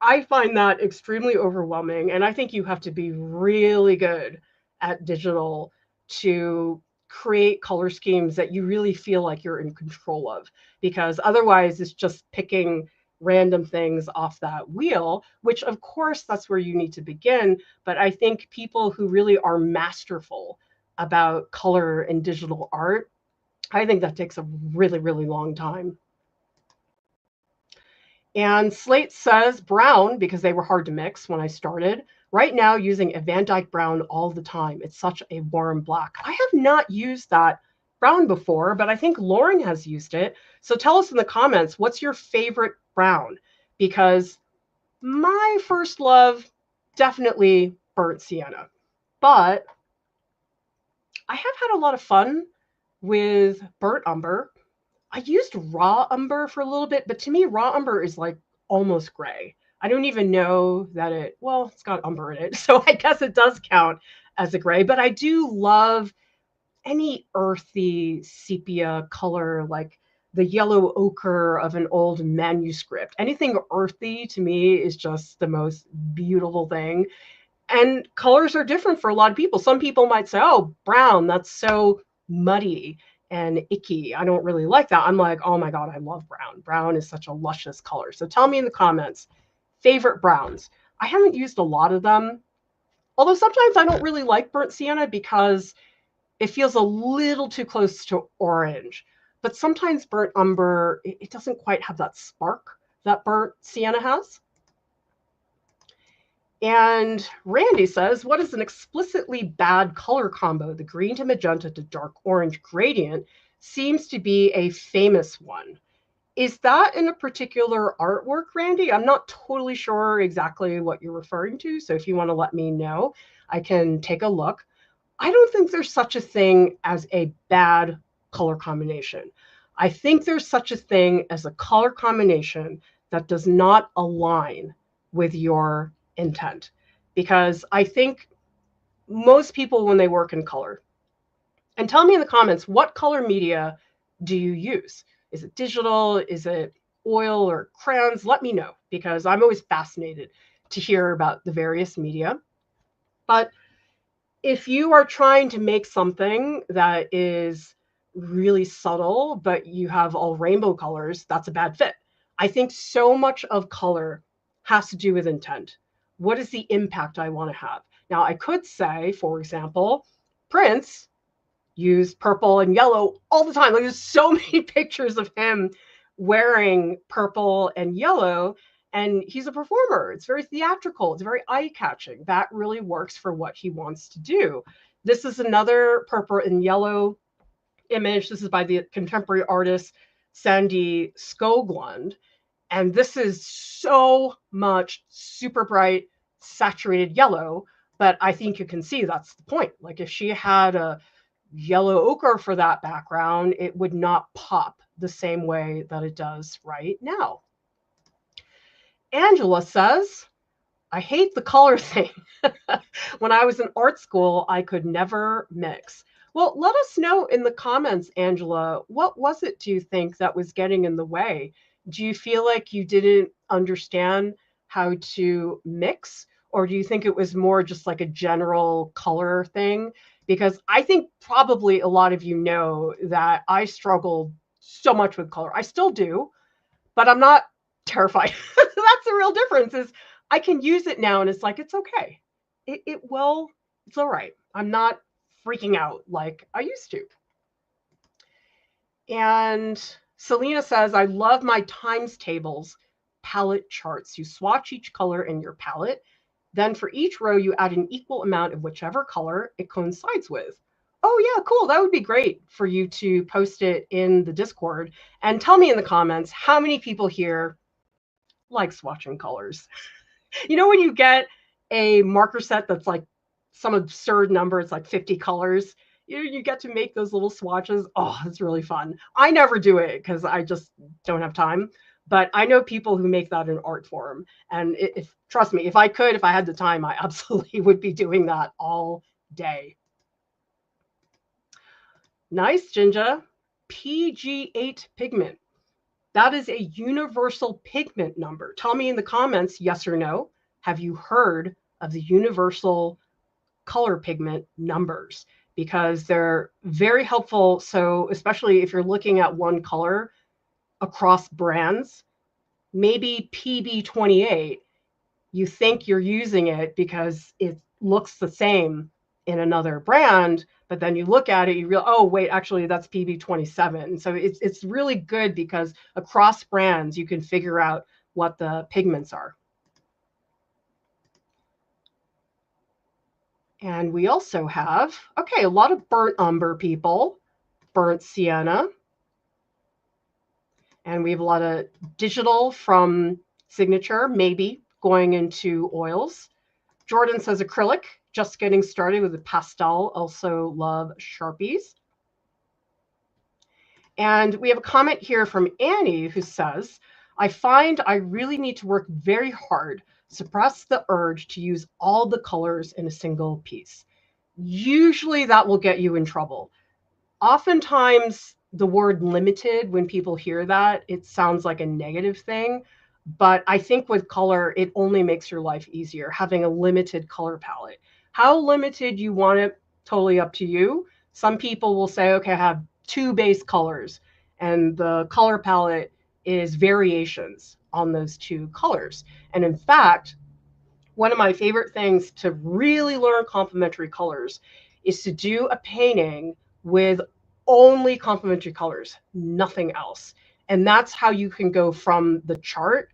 I find that extremely overwhelming. And I think you have to be really good at digital to create color schemes that you really feel like you're in control of, because otherwise it's just picking random things off that wheel, which of course that's where you need to begin. But I think people who really are masterful about color and digital art, I think that takes a really, really long time. And Slate says brown, because they were hard to mix when I started. Right now, using a Van Dyke brown all the time. It's such a warm black. I have not used that brown before, but I think Lauren has used it. So tell us in the comments, what's your favorite brown? Because my first love, definitely burnt sienna. But I have had a lot of fun with burnt umber. I used raw umber for a little bit, but to me, raw umber is like almost gray. I don't even know that well, it's got umber in it, so I guess it does count as a gray, but I do love any earthy sepia color, like the yellow ochre of an old manuscript. Anything earthy to me is just the most beautiful thing. And colors are different for a lot of people. Some people might say, oh, brown, that's so muddy and icky. I don't really like that. I'm like, oh my God, I love brown. Brown is such a luscious color. So tell me in the comments, favorite browns. I haven't used a lot of them, although sometimes I don't really like burnt sienna because it feels a little too close to orange. But sometimes burnt umber, it doesn't quite have that spark that burnt sienna has. And Randy says, what is an explicitly bad color combo? The green to magenta to dark orange gradient seems to be a famous one. Is that in a particular artwork, Randy? I'm not totally sure exactly what you're referring to. So if you want to let me know, I can take a look. I don't think there's such a thing as a bad color combination. I think there's such a thing as a color combination that does not align with your intent. Because I think most people, when they work in color, and tell me in the comments, what color media do you use? Is it digital? Is it oil or crayons? Let me know, because I'm always fascinated to hear about the various media. But if you are trying to make something that is really subtle, but you have all rainbow colors, that's a bad fit. I think so much of color has to do with intent. What is the impact I want to have? Now, I could say, for example, Prince used purple and yellow all the time. Like, there's so many pictures of him wearing purple and yellow, and he's a performer. It's very theatrical. It's very eye-catching. That really works for what he wants to do. This is another purple and yellow image. This is by the contemporary artist Sandy Skoglund. And this is so much super bright, saturated yellow, but I think you can see that's the point. Like, if she had a yellow ochre for that background, it would not pop the same way that it does right now. Angela says, I hate the color thing. When I was in art school, I could never mix. Well, let us know in the comments, Angela, what was it, do you think, that was getting in the way? Do you feel like you didn't understand how to mix? Or do you think it was more just like a general color thing? Because I think probably a lot of you know that I struggled so much with color. I still do, but I'm not terrified. That's the real difference, is I can use it now and it's like, it's okay. It's all right. I'm not freaking out like I used to. And Selena says, I love my times tables palette charts. You swatch each color in your palette. Then for each row, you add an equal amount of whichever color it coincides with. Oh yeah, cool. That would be great for you to post it in the Discord. And tell me in the comments, how many people here like swatching colors? You know, when you get a marker set that's like some absurd number, it's like 50 colors, you get to make those little swatches. Oh, it's really fun. I never do it because I just don't have time. But I know people who make that in art form. And trust me, if I had the time, I absolutely would be doing that all day. Nice, Ginger. PG8 pigment. That is a universal pigment number. Tell me in the comments, yes or no. Have you heard of the universal color pigment numbers? because they're very helpful. So especially if you're looking at one color across brands, maybe PB28, you think you're using it because it looks the same in another brand, but then you look at it, you realize, oh, wait, actually that's PB27. So it's really good because across brands, you can figure out what the pigments are. And we also have, okay, a lot of burnt umber people, burnt sienna. And we have a lot of digital from Signature, maybe going into oils. Jordan says acrylic, just getting started with the pastel, also love Sharpies. And we have a comment here from Annie who says, I find I really need to work very hard, suppress the urge to use all the colors in a single piece. Usually that will get you in trouble. Oftentimes the word limited, when people hear that, it sounds like a negative thing. But I think with color, it only makes your life easier, having a limited color palette. How limited you want it, totally up to you. Some people will say, okay, I have 2 base colors, and the color palette is variations on those 2 colors. And in fact, one of my favorite things to really learn complementary colors is to do a painting with only complementary colors, nothing else. And that's how you can go from the chart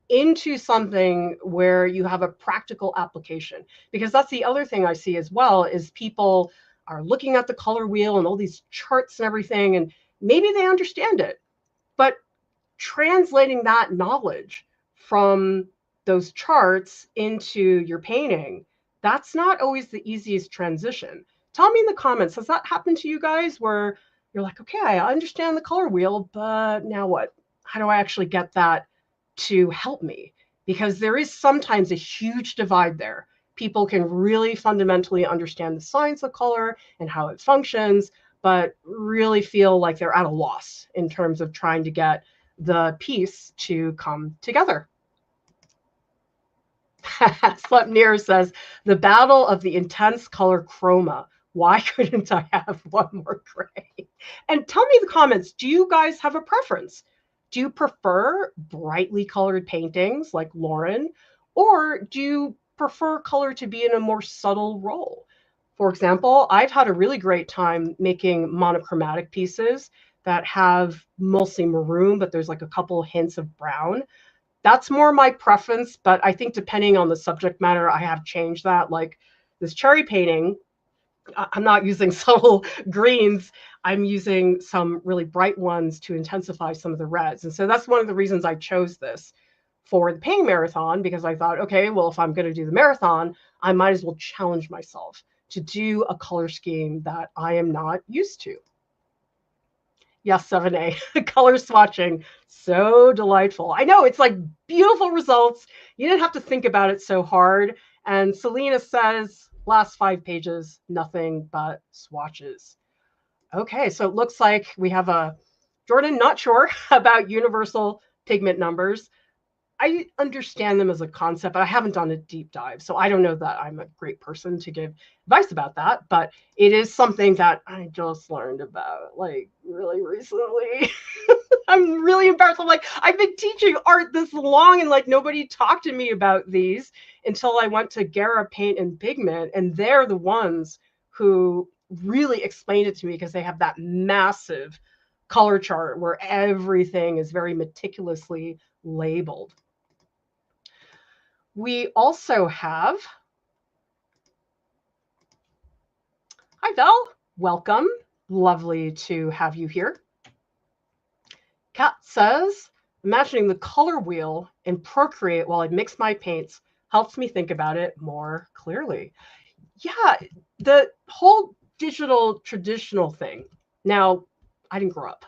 into something where you have a practical application. Because that's the other thing I see as well, is people are looking at the color wheel and all these charts and everything, and maybe they understand it, but translating that knowledge from those charts into your painting, that's not always the easiest transition. Tell me in the comments, has that happened to you guys where you're like, okay, I understand the color wheel, but now what? How do I actually get that to help me? Because there is sometimes a huge divide there. People can really fundamentally understand the science of color and how it functions, but really feel like they're at a loss in terms of trying to get the piece to come together. Slepnir says, the battle of the intense color chroma. Why couldn't I have one more gray? And tell me in the comments, do you guys have a preference? Do you prefer brightly colored paintings like Lauren, or do you prefer color to be in a more subtle role? For example, I've had a really great time making monochromatic pieces that have mostly maroon, but there's like a couple hints of brown. That's more my preference, but I think depending on the subject matter, I have changed that. Like this cherry painting, I'm not using subtle greens. I'm using some really bright ones to intensify some of the reds. And so that's one of the reasons I chose this for the painting marathon, because I thought, okay, well, if I'm going to do the marathon, I might as well challenge myself to do a color scheme that I am not used to. Yes, 7A, color swatching, so delightful. I know, it's like beautiful results. You didn't have to think about it so hard. And Selena says, last 5 pages, nothing but swatches. Okay, so it looks like we have a, Jordan, not sure about universal pigment numbers. I understand them as a concept, but I haven't done a deep dive. So I don't know that I'm a great person to give advice about that, but it is something that I just learned about like really recently. I'm really embarrassed. I'm like, I've been teaching art this long and like nobody talked to me about these until I went to Guerra Paint and Pigment. And they're the ones who really explained it to me, because they have that massive color chart where everything is very meticulously labeled. We also have, hi Val, welcome. Lovely to have you here. Kat says, imagining the color wheel in Procreate while I mix my paints helps me think about it more clearly. Yeah, the whole digital traditional thing. Now, I didn't grow up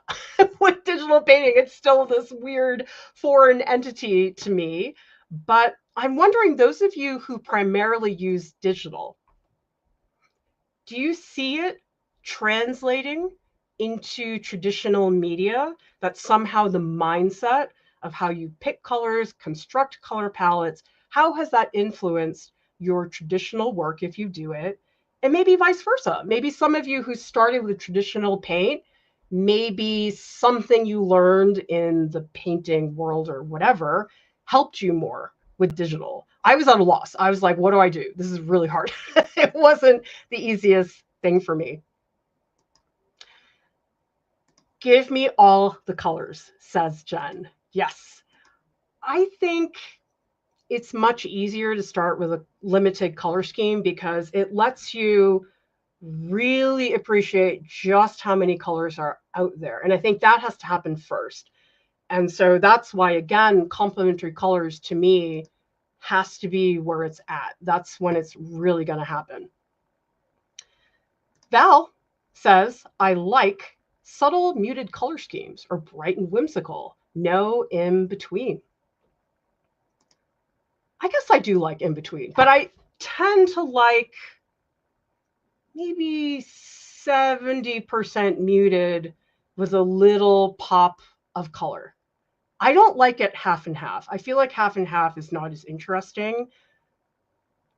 with digital painting. It's still this weird foreign entity to me. But I'm wondering, those of you who primarily use digital, do you see it translating into traditional media, that somehow the mindset of how you pick colors, construct color palettes, how has that influenced your traditional work if you do it? And maybe vice versa. Maybe some of you who started with traditional paint, maybe something you learned in the painting world or whatever helped you more with digital. I was at a loss. I was like, what do I do? This is really hard. It wasn't the easiest thing for me. Give me all the colors, says Jen. Yes. I think it's much easier to start with a limited color scheme because it lets you really appreciate just how many colors are out there. And I think that has to happen first. And so that's why, again, complementary colors to me has to be where it's at. That's when it's really going to happen. Val says, I like subtle muted color schemes or bright and whimsical. No in between. I guess I do like in between, but I tend to like maybe 70% muted with a little pop of color. I don't like it half and half. I feel like half and half is not as interesting.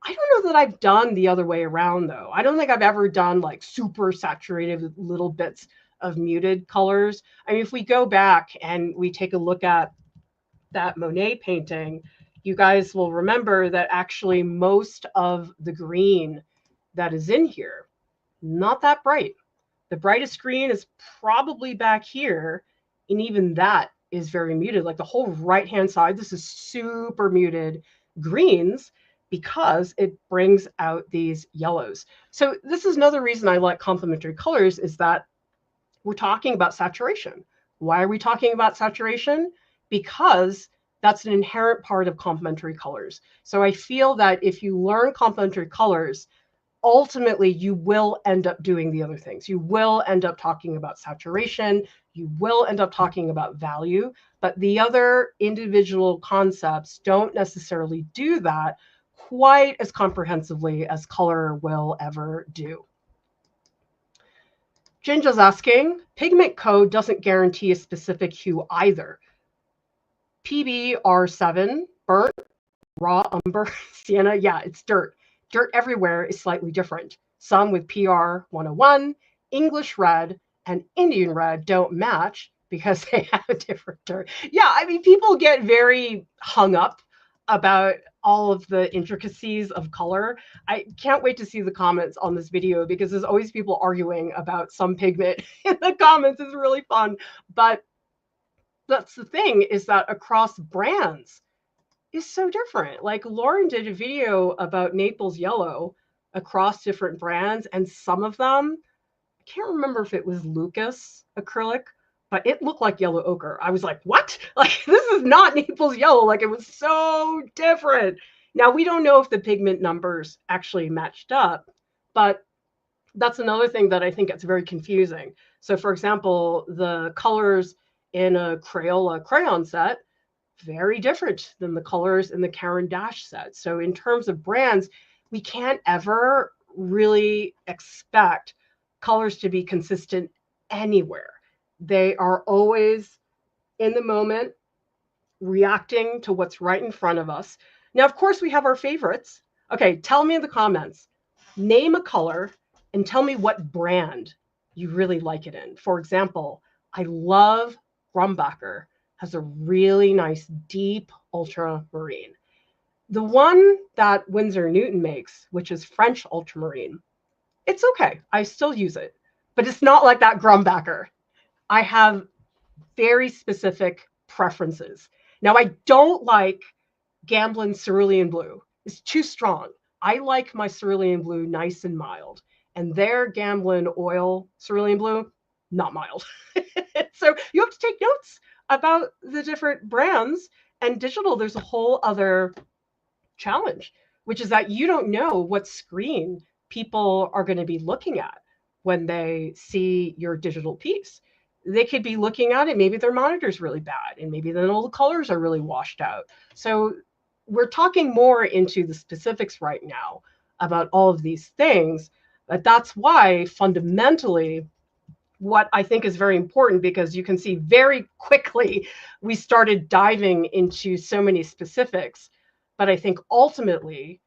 I don't know that I've done the other way around, though. I don't think I've ever done like super saturated with little bits of muted colors. I mean, if we go back and we take a look at that Monet painting, you guys will remember that actually most of the green that is in here, not that bright. The brightest green is probably back here, and even that is very muted. Like the whole right-hand side, this is super muted greens because it brings out these yellows. So this is another reason I like complementary colors, is that we're talking about saturation. Why are we talking about saturation? Because that's an inherent part of complementary colors. So I feel that if you learn complementary colors, ultimately you will end up doing the other things. You will end up talking about saturation. You will end up talking about value. But the other individual concepts don't necessarily do that quite as comprehensively as color will ever do. Ginger's asking, pigment code doesn't guarantee a specific hue either. PBR7, burnt, raw umber, sienna, yeah, it's dirt. Dirt everywhere is slightly different. Some with PR 101, English red, and Indian red don't match because they have a different dirt. Yeah, I mean, people get very hung up about all of the intricacies of color. I can't wait to see the comments on this video because there's always people arguing about some pigment in the comments. It's really fun. But that's the thing, is that across brands is so different. Like Lauren did a video about Naples yellow across different brands, and some of them, I can't remember if it was Lucas acrylic, but it looked like yellow ochre. I was like, what? Like, this is not Naples yellow. Like, it was so different. Now, we don't know if the pigment numbers actually matched up, but that's another thing that I think gets very confusing. So, for example, the colors in a Crayola crayon set, very different than the colors in the Caran d'Ache set. So in terms of brands, we can't ever really expect colors to be consistent anywhere. They are always in the moment, reacting to what's right in front of us. Now, of course, we have our favorites. Okay, tell me in the comments, name a color and tell me what brand you really like it in. For example, I love Grumbacher. Has a really nice deep ultramarine. The one that Winsor Newton makes, which is French ultramarine, it's okay. I still use it, but it's not like that Grumbacher. I have very specific preferences. Now, I don't like Gamblin Cerulean Blue. It's too strong. I like my cerulean blue nice and mild. And their Gamblin Oil Cerulean Blue, not mild. So you have to take notes about the different brands. And digital, there's a whole other challenge, which is that you don't know what screen people are going to be looking at when they see your digital piece. They could be looking at it, maybe their monitor's really bad, and maybe then all the colors are really washed out. So we're talking more into the specifics right now about all of these things, but that's why fundamentally what I think is very important, because you can see very quickly we started diving into so many specifics, but I think ultimately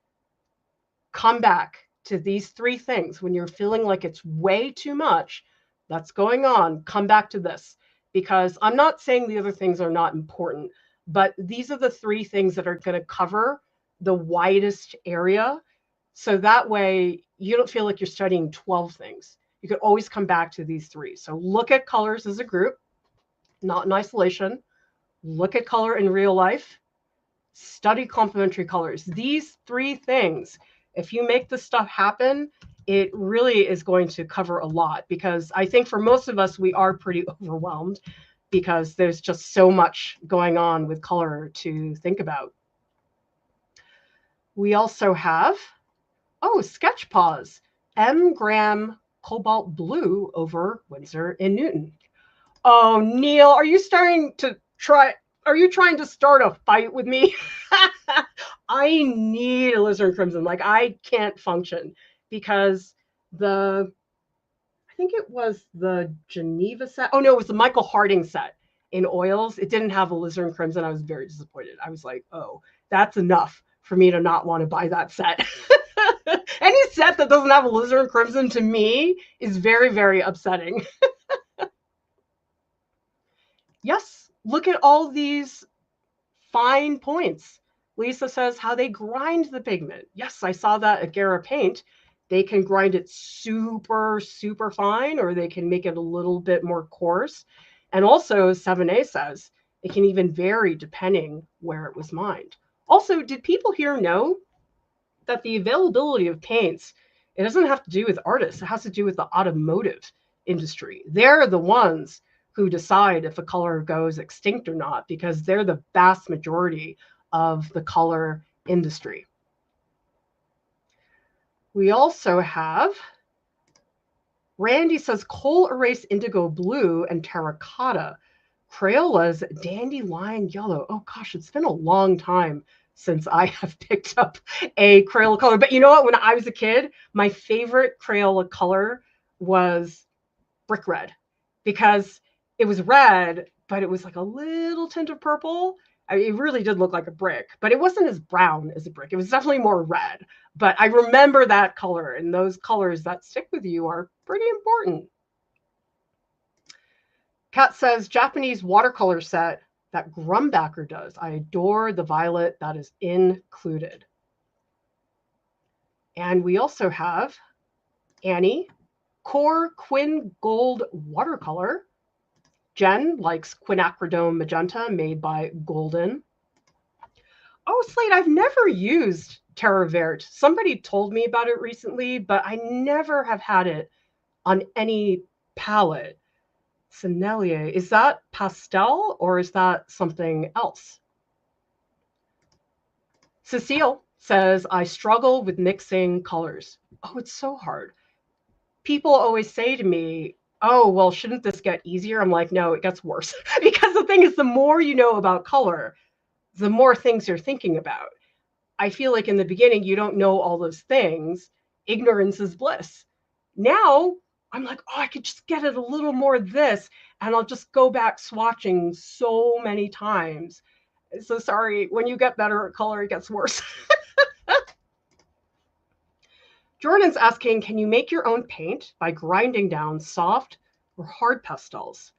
come back to these three things. When you're feeling like it's way too much that's going on, come back to this, because I'm not saying the other things are not important, but these are the three things that are going to cover the widest area. So that way you don't feel like you're studying 12 things. You can always come back to these three. So look at colors as a group, not in isolation. Look at color in real life. Study complementary colors. These three things, if you make this stuff happen, it really is going to cover a lot, because I think for most of us, we are pretty overwhelmed because there's just so much going on with color to think about. We also have, sketch pause, M. Graham Cobalt Blue over Winsor and Newton. Oh, Neil, are you trying to start a fight with me? I need alizarin crimson. Like, I can't function because I think it was the Geneva set. Oh, no, it was the Michael Harding set in oils. It didn't have alizarin crimson. I was very disappointed. I was like, oh, that's enough for me to not want to buy that set. Any set that doesn't have alizarin crimson to me is very, very upsetting. Yes, look at all these fine points. Lisa says how they grind the pigment. Yes, I saw that at Gara Paint. They can grind it super, super fine, or they can make it a little bit more coarse. And also, 7A says it can even vary depending where it was mined. Also, did people here know that the availability of paints, it doesn't have to do with artists. It has to do with the automotive industry. They're the ones who decide if a color goes extinct or not, because they're the vast majority of the color industry. We also have, Randy says, coal erase indigo blue and terracotta. Crayola's dandelion yellow. Oh gosh, it's been a long time since I have picked up a Crayola color. But you know what? When I was a kid, my favorite Crayola color was brick red, because it was red, but it was like a little tint of purple. I mean, it really did look like a brick, but it wasn't as brown as a brick. It was definitely more red. But I remember that color, and those colors that stick with you are pretty important. Kat says, Japanese watercolor set that Grumbacher does. I adore the violet that is included. And we also have Annie, Core Quin Gold watercolor. Jen likes quinacridone magenta made by Golden. Oh, Slate, I've never used Terra Verte. Somebody told me about it recently, but I never have had it on any palette. Sennelier, is that pastel or is that something else? Cecile says, I struggle with mixing colors. Oh, it's so hard. People always say to me, oh, well, shouldn't this get easier? I'm like, no, it gets worse. Because the thing is, the more you know about color, the more things you're thinking about. I feel like in the beginning, you don't know all those things. Ignorance is bliss. Now, I'm like, oh, I could just get it a little more of this, and I'll just go back swatching so many times. So sorry, when you get better at color, it gets worse. Jordan's asking, can you make your own paint by grinding down soft or hard pastels?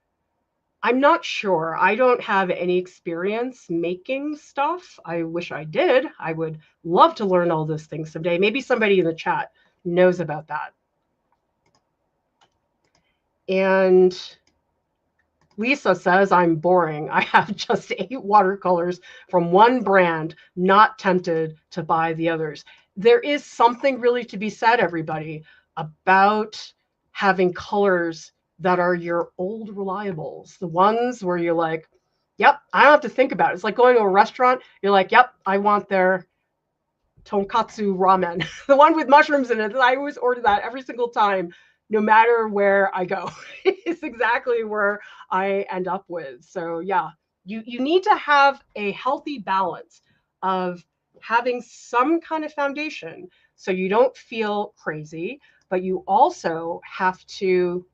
I'm not sure. I don't have any experience making stuff. I wish I did. I would love to learn all those things someday. Maybe somebody in the chat knows about that. And Lisa says, I'm boring. I have just 8 watercolors from one brand, not tempted to buy the others. There is something really to be said, everybody, about having colors that are your old reliables, the ones where you're like, yep, I don't have to think about it. It's like going to a restaurant. You're like, yep, I want their tonkatsu ramen, the one with mushrooms in it. I always order that every single time, no matter where I go. It's exactly where I end up with. So yeah, you need to have a healthy balance of having some kind of foundation so you don't feel crazy, but you also have to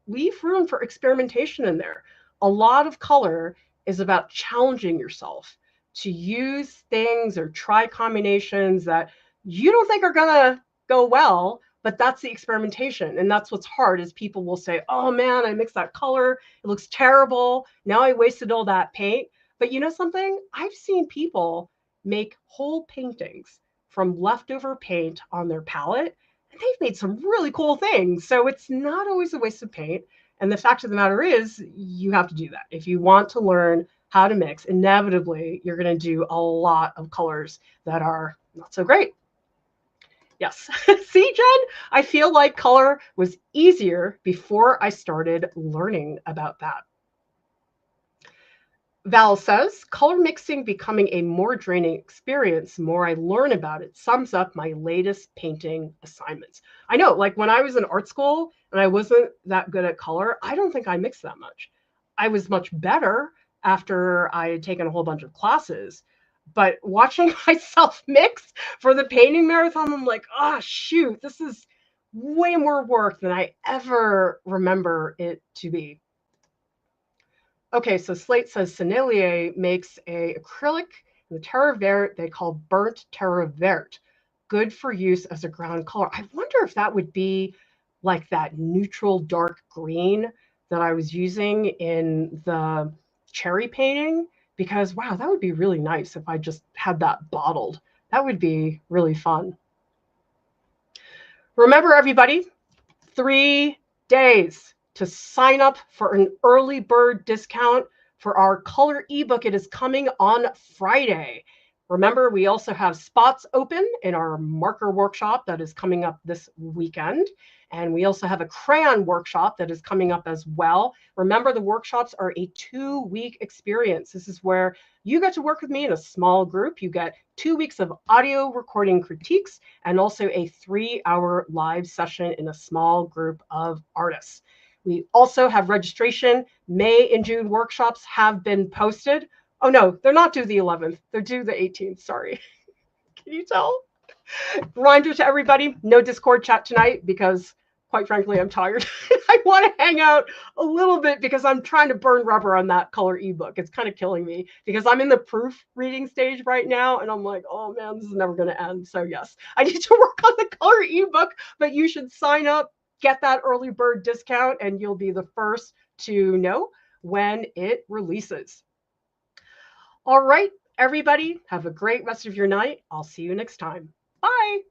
leave room for experimentation in there. A lot of color is about challenging yourself to use things or try combinations that you don't think are gonna go well, but that's the experimentation. And that's what's hard is people will say, oh man, I mixed that color. It looks terrible. Now I wasted all that paint. But you know something? I've seen people make whole paintings from leftover paint on their palette, and they've made some really cool things. So it's not always a waste of paint. And the fact of the matter is, you have to do that. If you want to learn how to mix, inevitably, you're going to do a lot of colors that are not so great. Yes. See, Jen, I feel like color was easier before I started learning about that. Val says, color mixing becoming a more draining experience. The more I learn about it, sums up my latest painting assignments. I know, like when I was in art school and I wasn't that good at color, I don't think I mixed that much. I was much better after I had taken a whole bunch of classes. But watching myself mix for the painting marathon, I'm like, oh, shoot, this is way more work than I ever remember it to be. Okay, so Slate says Sennelier makes a acrylic in the terre verte they call burnt terre verte, good for use as a ground color. I wonder if that would be like that neutral dark green that I was using in the cherry painting, because wow, that would be really nice if I just had that bottled. That would be really fun. Remember, everybody, 3 days to sign up for an early bird discount for our color ebook. It is coming on Friday. Remember, we also have spots open in our marker workshop that is coming up this weekend. And we also have a crayon workshop that is coming up as well. Remember, the workshops are a 2-week experience. This is where you get to work with me in a small group. You get 2 weeks of audio recording critiques and also a 3-hour live session in a small group of artists. We also have registration. May and June workshops have been posted. Oh no, they're not due the 11th. They're due the 18th. Sorry. Can you tell? Reminder to everybody, no Discord chat tonight because quite frankly, I'm tired. I want to hang out a little bit because I'm trying to burn rubber on that color ebook. It's kind of killing me because I'm in the proofreading stage right now. And I'm like, oh man, this is never going to end. So yes, I need to work on the color ebook, but you should sign up, get that early bird discount, and you'll be the first to know when it releases. All right, everybody, have a great rest of your night. I'll see you next time. Bye.